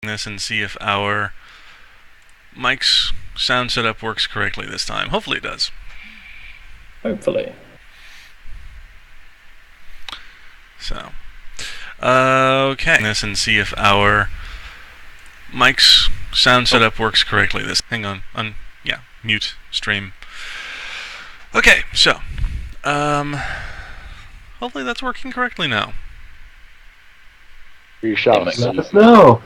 this and see if our mic's sound setup works correctly this time. Hopefully it does. Hopefully. So, okay. This and see if our mic's sound setup works correctly. Hang on. Yeah, mute stream. Okay, so, hopefully that's working correctly now. You shall Let see. us know.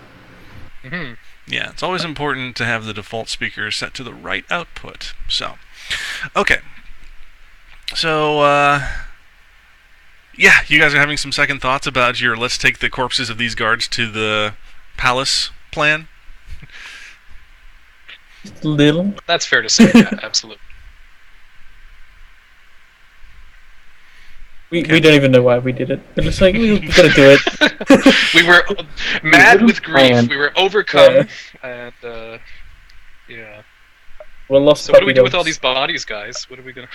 Mm-hmm. Yeah, it's always important to have the default speaker set to the right output. So, okay. So, yeah, you guys are having some second thoughts about your let's take the corpses of these guards to the palace plan? Just a little. That's fair to say. Yeah, absolutely. We don't even know why we did it. We're just like, we gotta do it. We were mad with grief. plan. We were overcome, and yeah. We're lost. So what do we puppy do with all dogs. these bodies, guys? What are we gonna?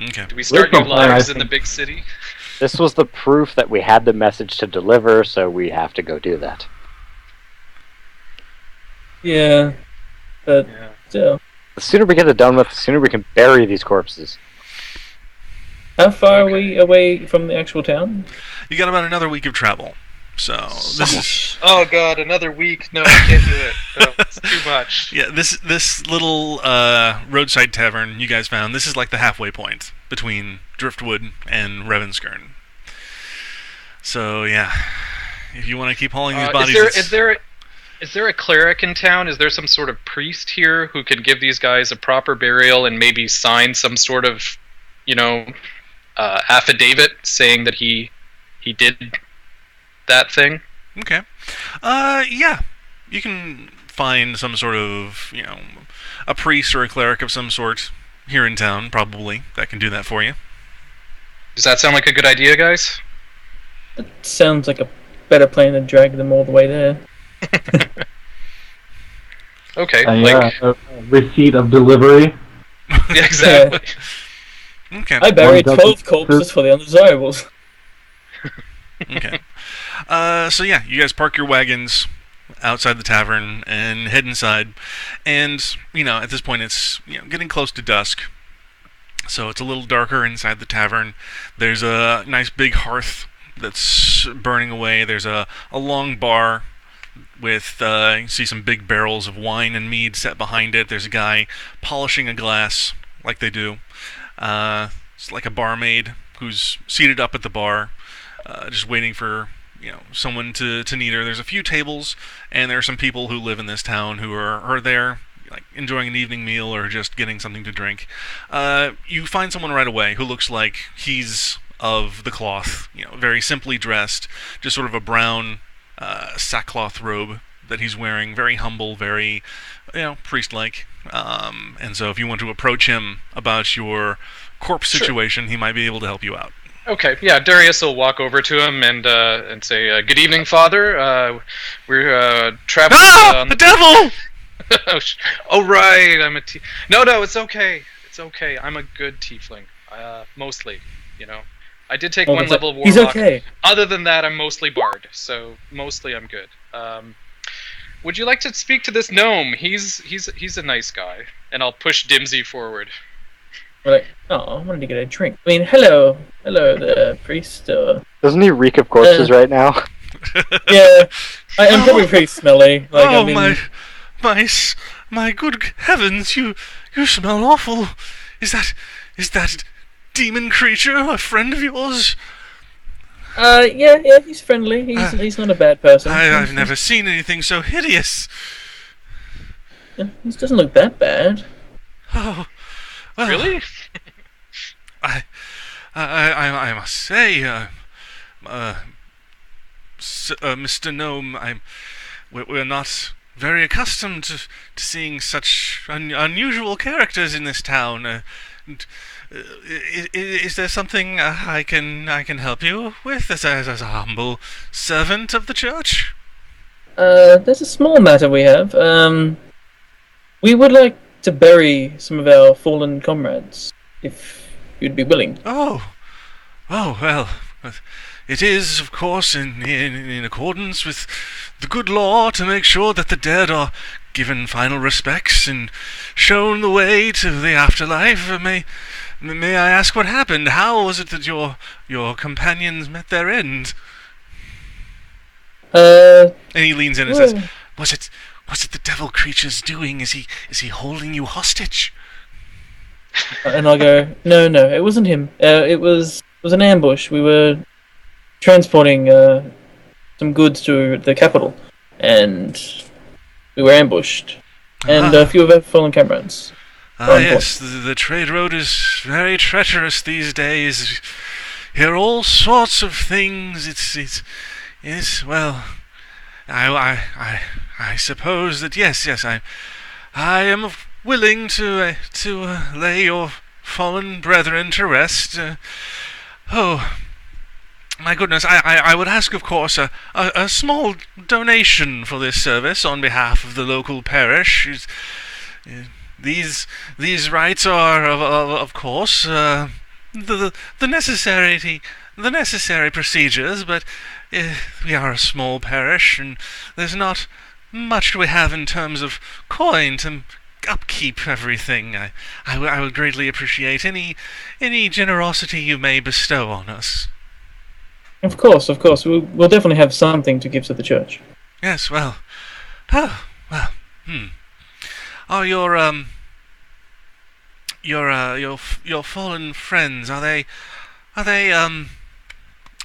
Okay. Do we start new Original plan, lives I in the think. big city? This was the proof that we had the message to deliver, so we have to go do that. Yeah, but Yeah. still. The sooner we get it done with, the sooner we can bury these corpses. How far are we away from the actual town? You got about another week of travel. So, this is... Oh god, another week? No, I can't do it. No, it's too much. Yeah, this little roadside tavern you guys found, this is like the halfway point between Driftwood and Revenskern. So, yeah. If you want to keep hauling these bodies... Is there a cleric in town? Is there some sort of priest here who can give these guys a proper burial and maybe sign some sort of, affidavit saying that he did that thing? Okay. Yeah. You can find some sort of, a priest or a cleric of some sort here in town, probably, that can do that for you. Does that sound like a good idea, guys? It sounds like a better plan than drag them all the way there. Okay, A receipt of delivery. yeah, exactly. Okay. I buried One 12 dozen- corpses for the Undesirables. Okay. So yeah, you guys park your wagons outside the tavern and head inside. And, at this point it's, getting close to dusk. So it's a little darker inside the tavern. There's a nice big hearth that's burning away. There's a long bar with, you can see some big barrels of wine and mead set behind it. There's a guy polishing a glass, like they do. It's like a barmaid who's seated up at the bar, just waiting for, someone to need her. There's a few tables, and there are some people who live in this town who are there, like enjoying an evening meal or just getting something to drink. You find someone right away who looks like he's of the cloth, very simply dressed, just sort of a brown sackcloth robe that he's wearing, very humble, very, priest-like. And so if you want to approach him about your corpse situation, he might be able to help you out. Okay, yeah, Darius will walk over to him and say, "Good evening, Father. We're traveling." The devil! Oh right, I'm a No, it's okay. It's okay. I'm a good tiefling. Mostly, I did take one level of warlock. He's okay. Other than that, I'm mostly bard, so mostly I'm good. Would you like to speak to this gnome? He's a nice guy, and I'll push Dimsy forward. We're like, oh, I wanted to get a drink. I mean, hello there, priest. Doesn't he reek of corpses right now? Yeah, I'm probably pretty smelly. Like, Oh, I mean, my good heavens, you smell awful. Is that demon creature a friend of yours? Yeah, he's friendly. He's not a bad person. I've never seen anything so hideous. Yeah, he doesn't look that bad. Oh, well, Really? I must say, Mr. Gnome, we're not very accustomed to seeing such unusual characters in this town. Is there something I can help you with as a humble servant of the church? There's a small matter we have. We would like to bury some of our fallen comrades, if you'd be willing. Oh, well, it is, of course, in accordance with the good law to make sure that the dead are given final respects and shown the way to the afterlife. May I ask what happened? How was it that your companions met their end? And he leans in and says, Was it the devil creature's doing? Is he holding you hostage? And I'll go, no, it wasn't him. It was an ambush. We were transporting some goods to the capital, and we were ambushed. And a few of our fallen comrades. Yes, the trade road is very treacherous these days. Hear all sorts of things. It's well, I suppose that yes, I am willing to lay your fallen brethren to rest. Oh, my goodness! I would ask, of course, a small donation for this service on behalf of the local parish. These rites are, of course, the necessary procedures, but we are a small parish, and there's not much we have in terms of coin to upkeep everything. I would greatly appreciate any generosity you may bestow on us. Of course. We'll definitely have something to give to the church. Yes, well. Are your fallen friends, are they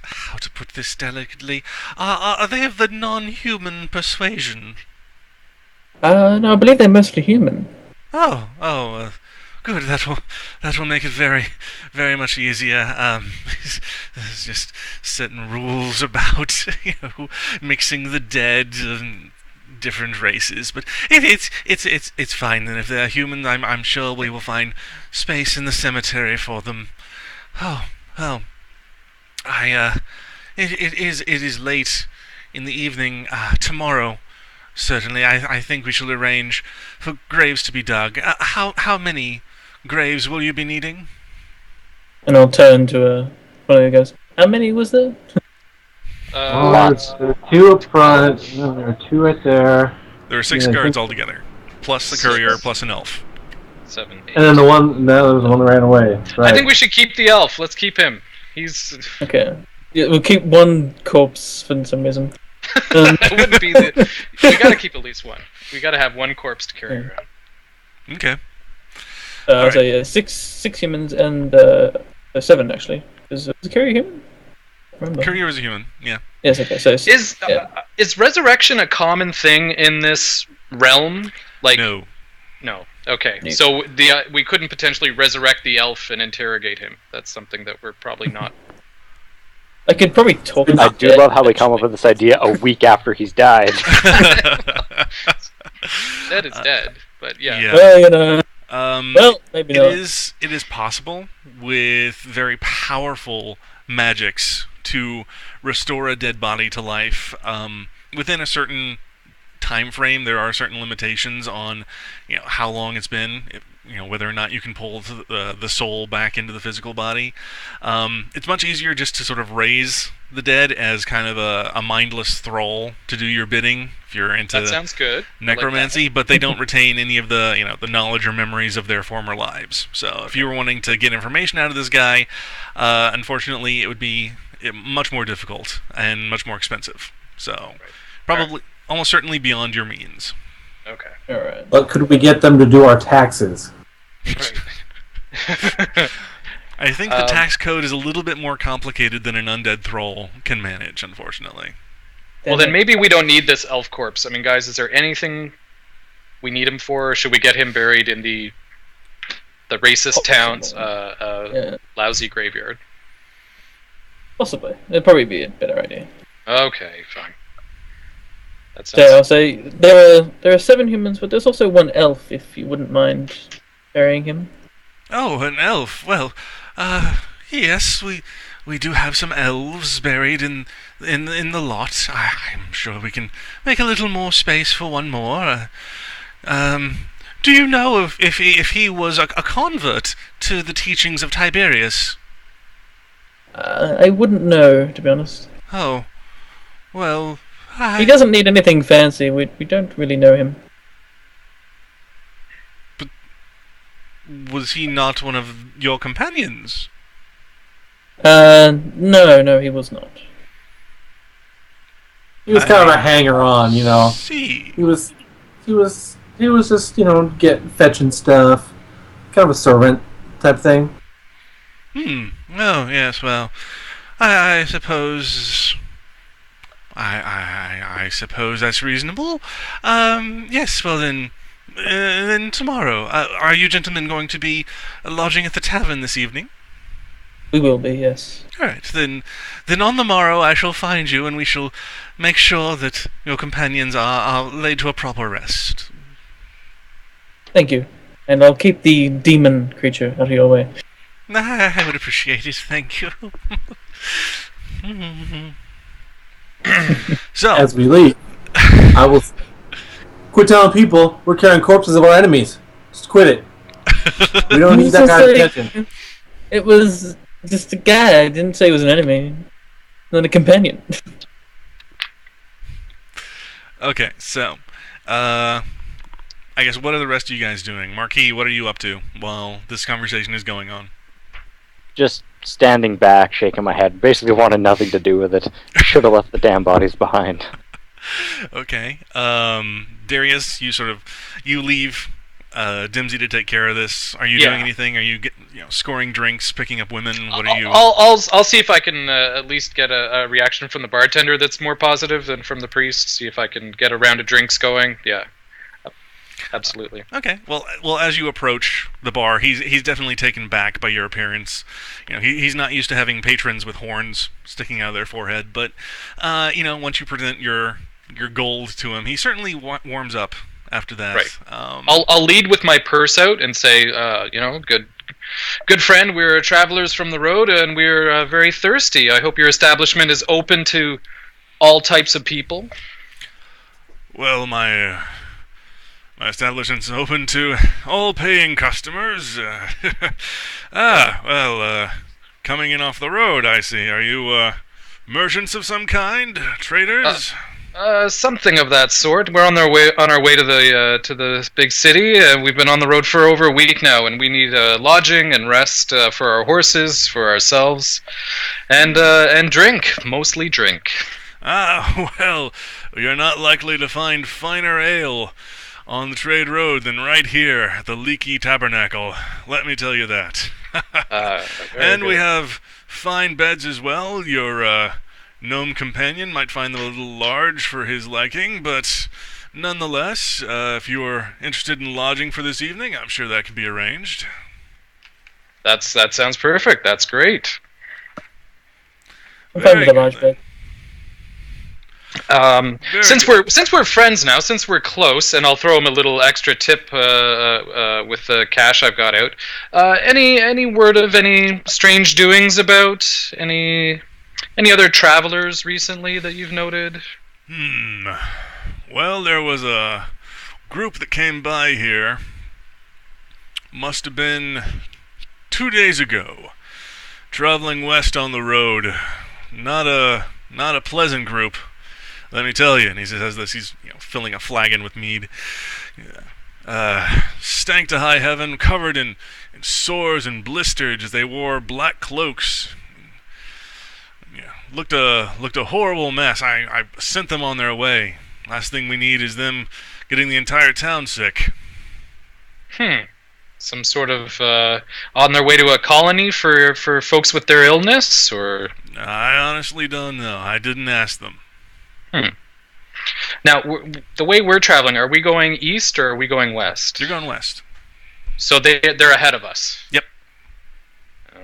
how to put this delicately? Are they of the non-human persuasion? No, I believe they're mostly human. Good. That will make it very, very much easier. There's just certain rules about mixing the dead and different races, but it's fine. And if they're human, I'm sure we will find space in the cemetery for them. It is late in the evening. Tomorrow, certainly, I think we shall arrange for graves to be dug. How many graves will you be needing? And I'll turn to one of the guys. How many was there? Lots. There are 2 up front, and then there are 2 right there. There are 6 guards altogether, plus the courier, plus an elf. 7, 8. And then there was the one that ran away. Right. I think we should keep the elf. Let's keep him. He's... Okay. Yeah, we'll keep one corpse for some reason. That wouldn't be the... We gotta keep at least one. We gotta have one corpse to carry around. Okay. I'll say six humans and 7 actually. Is the courier human? Courier is a human, yeah. Yes, okay, so... Is resurrection a common thing in this realm? Like... No. No. Okay. Neat. So we couldn't potentially resurrect the elf and interrogate him. That's something that we're probably not... I could probably talk I do love how we come up with this idea a week after he's died. Dead is dead, but yeah. Well, well, maybe not. It is possible with very powerful magics to restore a dead body to life. Within a certain time frame, there are certain limitations on, how long it's been. Whether or not you can pull the soul back into the physical body. It's much easier just to sort of raise the dead as kind of a mindless thrall to do your bidding if you're into that sounds good. necromancy, but they don't retain any of the the knowledge or memories of their former lives. So if you were wanting to get information out of this guy, unfortunately it would be much more difficult and much more expensive. So probably almost certainly beyond your means. Okay. Alright. But could we get them to do our taxes? Right. I think the tax code is a little bit more complicated than an undead thrall can manage, unfortunately. Well, then maybe we don't need this elf corpse. I mean, guys, is there anything we need him for? Or should we get him buried in the racist town's lousy graveyard? Possibly. It'd probably be a better idea. Okay, fine. That So sounds... I'll say there are 7 humans, but there's also 1 elf, if you wouldn't mind burying him. Oh, an elf. Well, yes, we do have some elves buried in the lot. I'm sure we can make a little more space for one more. Do you know if he was a convert to the teachings of Tiberius? I wouldn't know, to be honest. Oh, well, He doesn't need anything fancy. We don't really know him. was he not one of your companions? No, he was not. He was kind of a hanger-on, you know. See. He was just, fetching stuff. Kind of a servant type thing. Oh, yes, well, I suppose... I suppose that's reasonable. Yes, well then tomorrow. Are you gentlemen going to be lodging at the tavern this evening? We will be, yes. All right, then on the morrow I shall find you, and we shall make sure that your companions are laid to a proper rest. Thank you. And I'll keep the demon creature out of your way. I would appreciate it, thank you. So, as we leave, I will quit telling people we're carrying corpses of our enemies. Just quit it. We don't need that kind of attention. It was just a guy. I didn't say he was an enemy. Not a companion. Okay, so, I guess what are the rest of you guys doing? Marquis, what are you up to while this conversation is going on? Just standing back, shaking my head. Basically wanted nothing to do with it. Should have left the damn bodies behind. Okay. Darius, you leave Dimsy to take care of this. Are you doing anything? Are you scoring drinks, picking up women? What are you? I'll see if I can at least get a reaction from the bartender that's more positive than from the priest. See if I can get a round of drinks going. Yeah. Absolutely. Okay. Well, as you approach the bar, he's definitely taken back by your appearance. He's not used to having patrons with horns sticking out of their forehead, but once you present your gold to him, he certainly warms up after that. Right. I'll lead with my purse out and say, good friend, we're travelers from the road and we're very thirsty. I hope your establishment is open to all types of people. Well, my establishment's open to all paying customers. Coming in off the road, I see. Are you merchants of some kind? Traders? Something of that sort. We're on our way to the big city. We've been on the road for over a week now, and we need lodging and rest for our horses, for ourselves, and drink, mostly drink. Well, you're not likely to find finer ale on the trade road than right here at the Leaky Tabernacle. Let me tell you that. And we have fine beds as well. Your gnome companion might find them a little large for his liking, but nonetheless, if you're interested in lodging for this evening, I'm sure that can be arranged. That sounds perfect. That's great. I'm fine with a large bed. Since we're friends now, since we're close, and I'll throw him a little extra tip with the cash I've got out. Any word of any strange doings about any other travelers recently that you've noted? Well, there was a group that came by here. Must have been 2 days ago, traveling west on the road. Not a pleasant group, let me tell you. And he says this. He's filling a flagon with mead. Stank to high heaven, covered in sores and blisters as they wore black cloaks. Looked a horrible mess. I sent them on their way. Last thing we need is them getting the entire town sick. Some sort of on their way to a colony for folks with their illness, or? I honestly don't know. I didn't ask them. Now, the way we're traveling, are we going east or are we going west? You're going west. So they're ahead of us. Yep.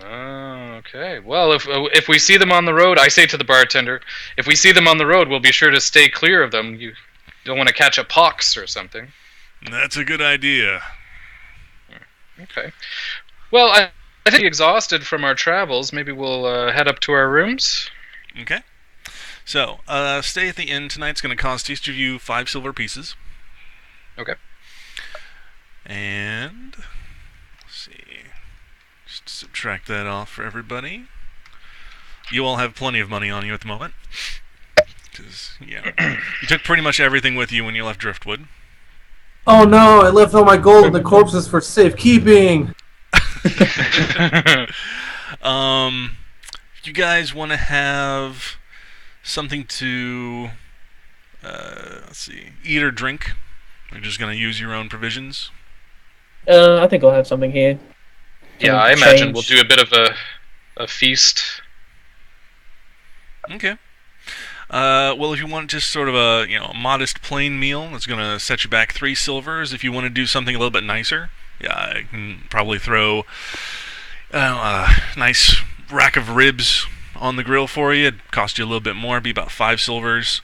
Okay. Well, if we see them on the road, I say to the bartender, if we see them on the road, we'll be sure to stay clear of them. You don't want to catch a pox or something. That's a good idea. Okay. Well, I think we're exhausted from our travels. Maybe we'll head up to our rooms. Okay. So, stay at the inn tonight's going to cost each of you 5 silver pieces. Okay. And let's see. Just subtract that off for everybody. you all have plenty of money on you at the moment. Because, you took pretty much everything with you when you left Driftwood. Oh no, I left all my gold in the corpses for safekeeping! You guys want to have something to, let's see, eat or drink? You're just going to use your own provisions? I think I'll have something here. Yeah, I imagine we'll do a bit of a feast. Okay. Well, if you want just sort of a a modest plain meal, that's going to set you back 3 silvers. If you want to do something a little bit nicer, yeah, I can probably throw a nice rack of ribs on the grill for you. It'd cost you a little bit more, it'd be about 5 silvers.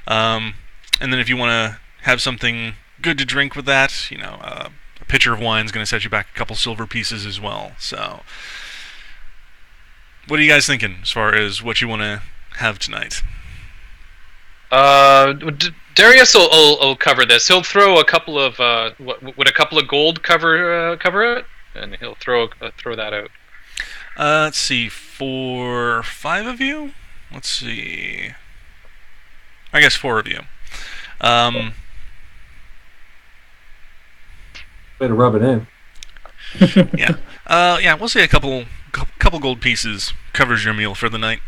And then if you want to have something good to drink with that, a pitcher of wine is going to set you back a couple silver pieces as well. So, what are you guys thinking as far as what you want to have tonight? Darius will cover this. He'll throw a couple of would a couple of gold cover it, and he'll throw that out. Let's see, for 5 of you. Let's see. I guess 4 of you. Way to rub it in. Yeah. Yeah. We'll say a couple gold pieces covers your meal for the night.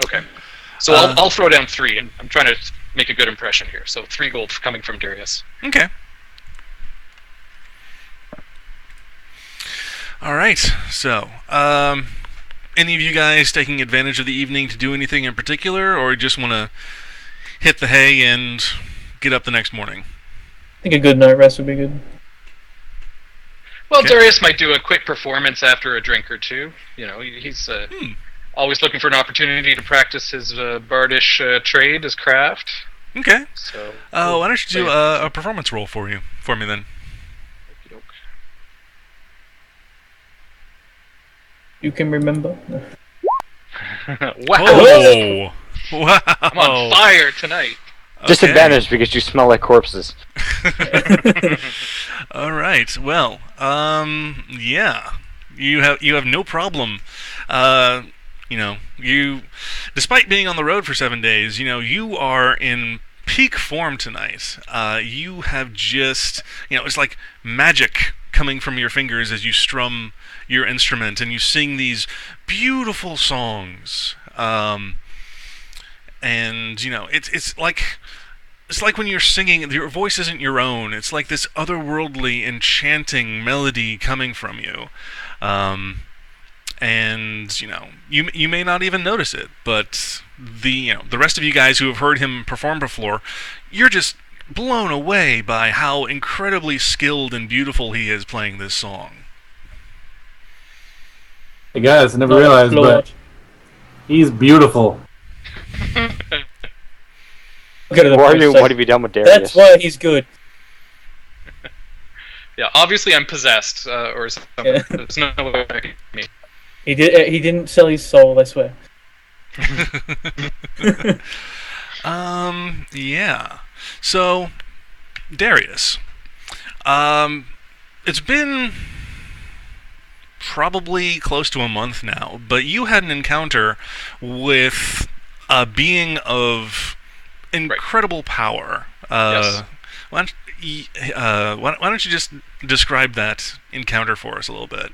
Okay. So I'll throw down 3, and I'm trying to make a good impression here. So 3 gold coming from Darius. Okay. All right. So, any of you guys taking advantage of the evening to do anything in particular, or just want to hit the hay and get up the next morning? I think a good night rest would be good. Well, okay. Darius might do a quick performance after a drink or two. He's always looking for an opportunity to practice his bardish trade, his craft. Okay. So, why don't you do a performance roll for me then? You can remember. Wow! Oh. Wow! I'm on fire tonight. Okay. Disadvantage because you smell like corpses. All right. Well, yeah, you have no problem. You, despite being on the road for 7 days, you are in peak form tonight. You have just, it's like magic coming from your fingers as you strum your instrument and you sing these beautiful songs. And it's like when you're singing, your voice isn't your own. It's like this otherworldly, enchanting melody coming from you. And you may not even notice it, but the rest of you guys who have heard him perform before, you're just blown away by how incredibly skilled and beautiful he is playing this song. Hey guys, I never realized, but he's beautiful. What have you done with Darius? That's why he's good. Yeah, obviously I'm possessed, or something. Yeah. There's no way. He didn't sell his soul, I swear. Yeah. So, Darius, it's been probably close to a month now, but you had an encounter with a being of incredible power. Yes. Why don't you just describe that encounter for us a little bit?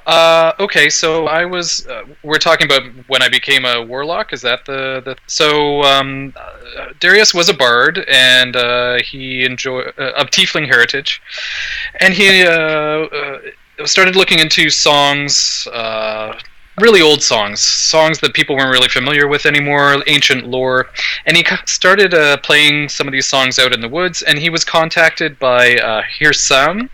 Okay, so I was. We're talking about when I became a warlock. Is that the? So Darius was a bard, and he enjoyed of tiefling heritage, and he started looking into songs, really old songs that people weren't really familiar with anymore, ancient lore, and he started playing some of these songs out in the woods. And he was contacted by Hirsam,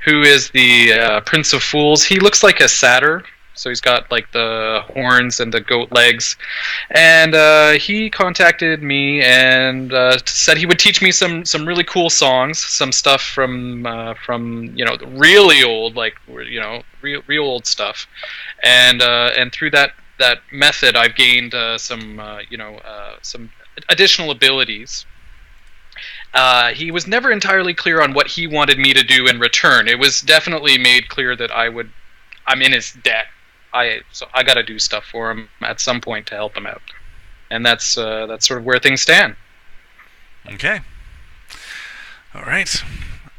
who is the Prince of Fools. He looks like a satyr, so he's got like the horns and the goat legs. And he contacted me and said he would teach me some really cool songs, some stuff from really old, like real old stuff. And through that method, I've gained some additional abilities. he was never entirely clear on what he wanted me to do in return. It was definitely made clear that I'm in his debt. So I got to do stuff for him at some point to help him out, and that's sort of where things stand. Okay. All right.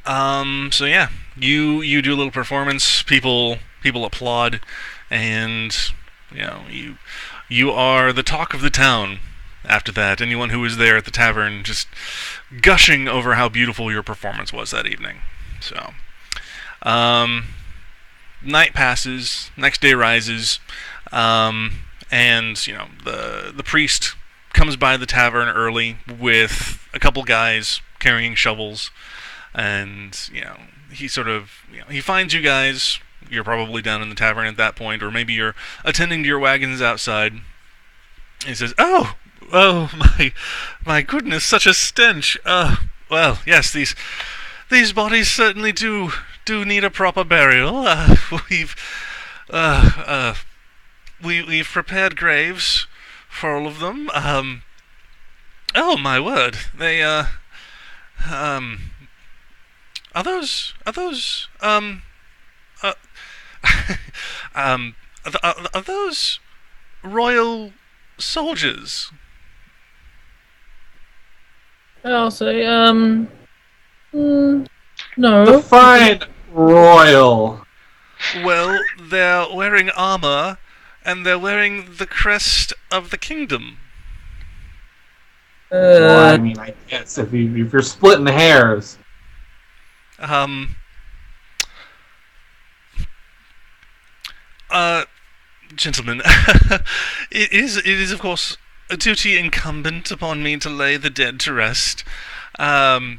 So yeah, you do a little performance. People applaud, and you are the talk of the town. After that, anyone who was there at the tavern just gushing over how beautiful your performance was that evening. So, night passes, next day rises, and the priest comes by the tavern early with a couple guys carrying shovels, and he sort of he finds you guys. You're probably down in the tavern at that point, or maybe you're attending to your wagons outside. He says, "Oh, my goodness, such a stench. Well, yes, these bodies certainly do need a proper burial. We've prepared graves for all of them. Oh my word, they are those are those royal soldiers?" I'll say, no. Define royal. Well, they're wearing armor, and they're wearing the crest of the kingdom. Well, I mean, I guess if you're splitting hairs. Gentlemen, it is of course a duty incumbent upon me to lay the dead to rest. But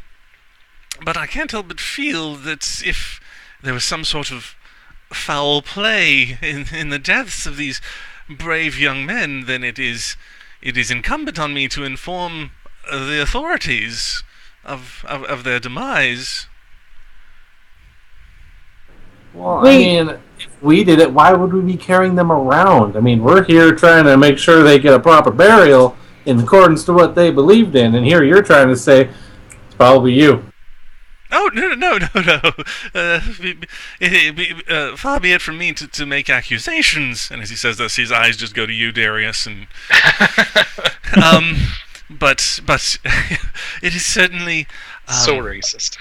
I can't help but feel that if there was some sort of foul play in the deaths of these brave young men, then it is incumbent on me to inform the authorities of their demise. Well, I mean, if we did it, why would we be carrying them around? I mean, we're here trying to make sure they get a proper burial in accordance to what they believed in, and here you're trying to say it's probably you. Oh, no. Far be it from me to make accusations. And as he says this, his eyes just go to you, Darius, and but it is certainly so racist.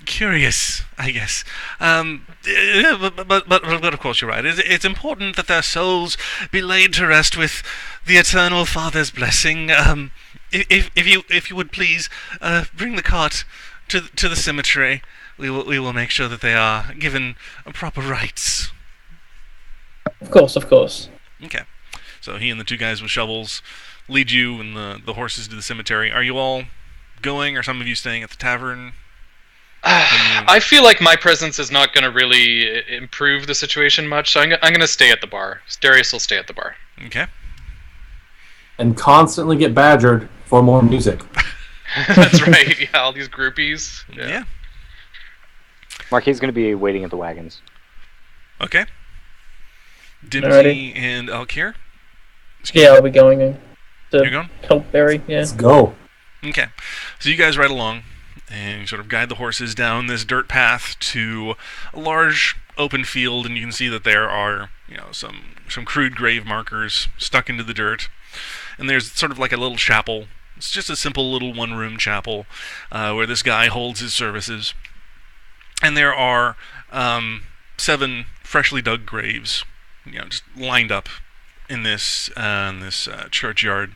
Curious, I guess. But of course you're right. It's important that their souls be laid to rest with the Eternal Father's blessing. If you would please bring the cart to the cemetery, we will make sure that they are given proper rites. Of course. Okay. So he and the two guys with shovels lead you and the horses to the cemetery. Are you all going, or some of you staying at the tavern? I feel like my presence is not going to really improve the situation much, so I'm going to stay at the bar. Darius will stay at the bar. Okay. And constantly get badgered for more music. That's right. Yeah, all these groupies. Yeah. Marquis going to be waiting at the wagons. Okay. Dimsy Alrighty. and Alkir? Yeah, I'll be going You're to going? help Barry. Yeah. Let's go. Okay. So you guys ride along and sort of guide the horses down this dirt path to a large open field, and you can see that there are, some crude grave markers stuck into the dirt. And there's sort of like a little chapel. It's just a simple little one-room chapel where this guy holds his services. And there are 7 freshly dug graves, just lined up in this churchyard.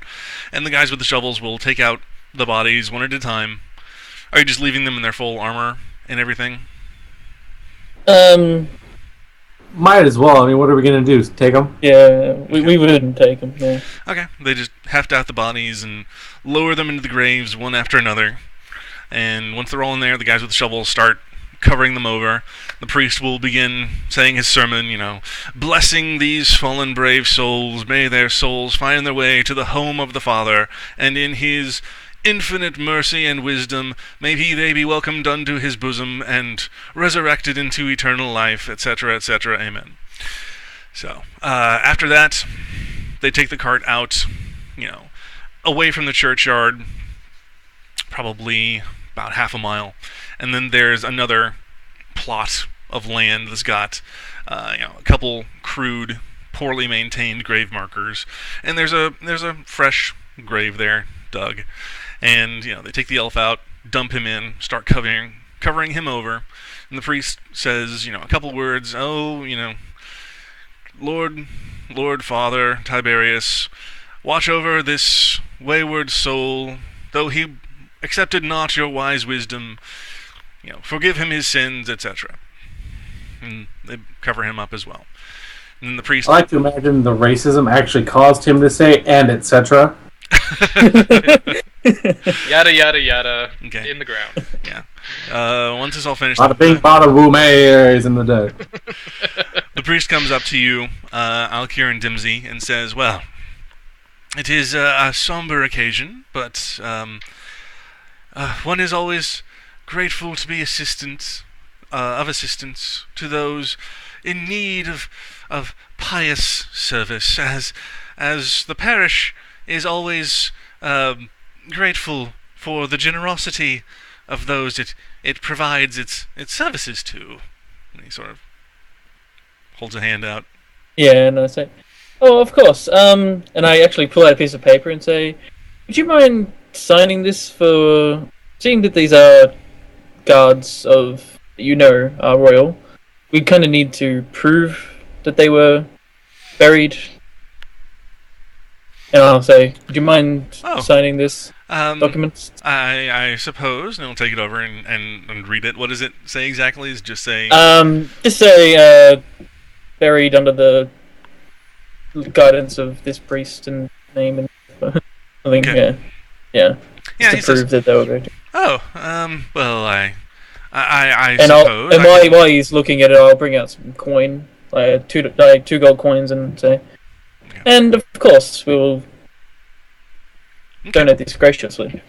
And the guys with the shovels will take out the bodies one at a time. Are you just leaving them in their full armor and everything? Might as well. I mean, what are we going to do? Take them? Yeah, we wouldn't take them. Yeah. Okay, they just heft out the bodies and lower them into the graves one after another. And once they're all in there, the guys with the shovels start covering them over. The priest will begin saying his sermon, blessing these fallen brave souls. May their souls find their way to the home of the Father, and in his infinite mercy and wisdom, may they be welcomed unto his bosom and resurrected into eternal life, etc., etc., amen. So, after that, they take the cart out, away from the churchyard, probably about half a mile, and then there's another plot of land that's got a couple crude, poorly maintained grave markers, and there's a fresh grave there dug, and they take the elf out, dump him in, start covering him over, and the priest says a couple words. Oh, Lord Father Tiberius, watch over this wayward soul, though he accepted not your wise wisdom. Forgive him his sins, etc. And they cover him up as well. And then the priest. I like to imagine the racism actually caused him to say "and etc." Yada yada yada. Okay. In the ground. Yeah. Once it's all finished, Bada bing, bada boom, is in the dead. the priest comes up to you, Alkir and Dimsey, and says, "Well, it is a somber occasion, but one is always grateful to be assistance to those in need of pious service, as the parish is always grateful for the generosity of those it provides its services to." And he sort of holds a hand out. Yeah, and I say, "Oh, of course." And I actually pull out a piece of paper and say, "Would you mind signing this for seeing that these are guards of are royal? We kind of need to prove that they were buried." And I'll say, "Would you mind signing this document?" I suppose, and I'll take it over and read it. What does it say exactly? Is just say buried under the guidance of this priest and name and I think okay. yeah. Yeah, to prove that they were buried. Oh, well, I and suppose. While he's looking at it, I'll bring out some coin, like two gold coins, and say, Okay. and of course we will donate these graciously.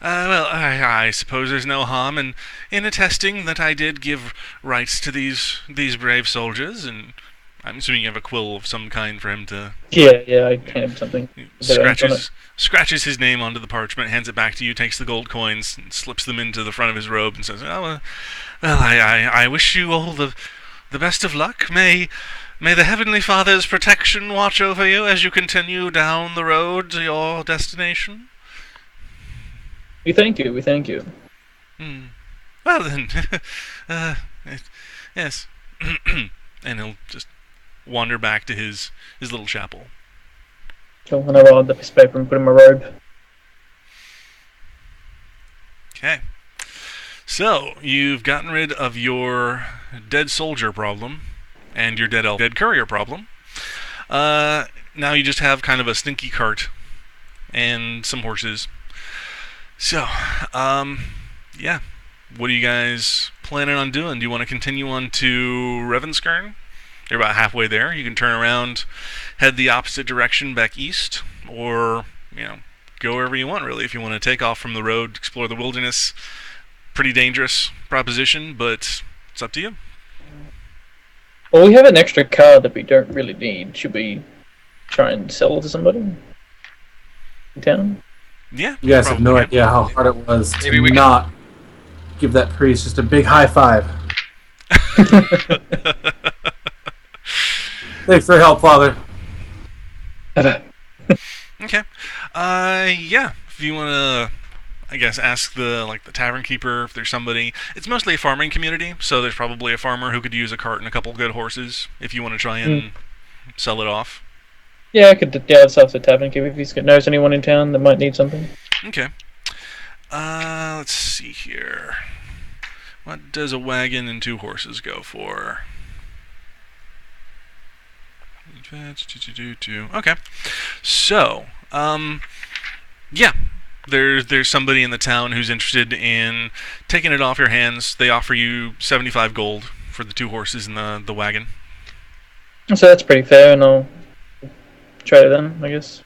Well, I suppose there's no harm in attesting that I did give rights to these brave soldiers, and I'm assuming you have a quill of some kind for him to. Yeah, I have something. Scratches his name onto the parchment, hands it back to you, takes the gold coins, and slips them into the front of his robe, and says, "Oh, well, I wish you all the best of luck. May the Heavenly Father's protection watch over you as you continue down the road to your destination." We thank you. Well then, yes. And he'll just wander back to his little chapel. Cool, and I roll the piece of paper and put it in my robe. Okay. So, you've gotten rid of your dead soldier problem and your dead courier problem. Now you just have kind of a stinky cart and some horses. So, yeah. What are you guys planning on doing? Do you want to continue on to Revenskern? You're about halfway there. You can turn around, head the opposite direction back east, or, go wherever you want, really. If you want to take off from the road, explore the wilderness. Pretty dangerous proposition, but it's up to you. Well, we have an extra car that we don't really need. Should we try and sell it to somebody in town? Yeah. You guys have no idea how hard it was to not give that priest just a big high five. Thanks for your help, Father. Okay. Yeah. If you want to, I guess, ask the tavern keeper if there's somebody. It's mostly a farming community, so there's probably a farmer who could use a cart and a couple good horses if you want to try and sell it off. Yeah, I could ask the tavern keeper if he knows anyone in town that might need something. Okay. Let's see here. What does a wagon and 2 horses go for? Okay. So, yeah. There's somebody in the town who's interested in taking it off your hands. They offer you 75 gold for the 2 horses and the wagon. So that's pretty fair, and I'll trade it then, I guess.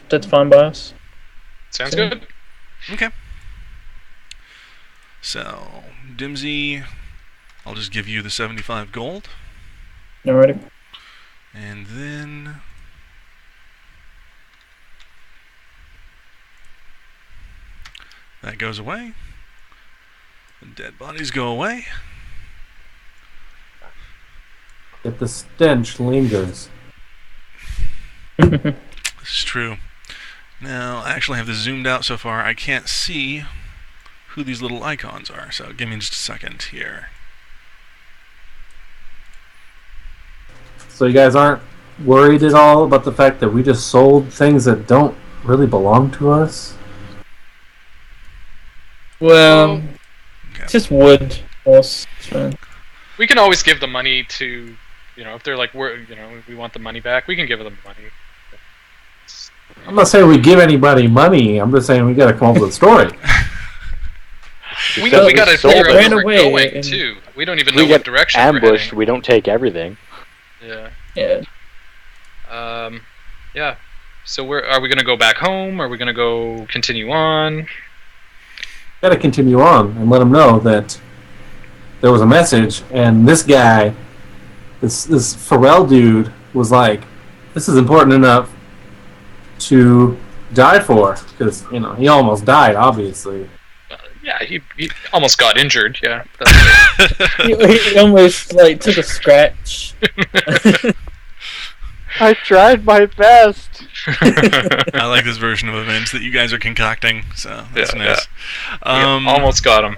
That's fine by us. Sounds good. Okay. So, Dimsey, I'll just give you the 75 gold. Alrighty. And then... That goes away. The dead bodies go away. If the stench lingers. This is true. Now, I actually have this zoomed out so far, I can't see who these little icons are, so give me just a second here. So you guys aren't worried at all about the fact that we just sold things that don't really belong to us? Well, Okay. it's just wood. Horse. So. We can always give the money to, if they're like, we want the money back, we can give them money. I'm not saying we give anybody money. I'm just saying we got to come up with a story. We got to figure out ran where we're away going and- too. We don't even know We what get direction ambushed. we're We don't take everything. heading. Yeah. Yeah. Yeah. So are we going to go back home? Are we going to go continue on? Got to continue on and let them know that there was a message, and this guy, this Pharrell dude, was like, "This is important enough to die for," because he almost died, obviously. Yeah, he almost got injured. Yeah. That's He almost took a scratch. I tried my best. I like this version of events that you guys are concocting, so that's Yeah, nice. almost got him.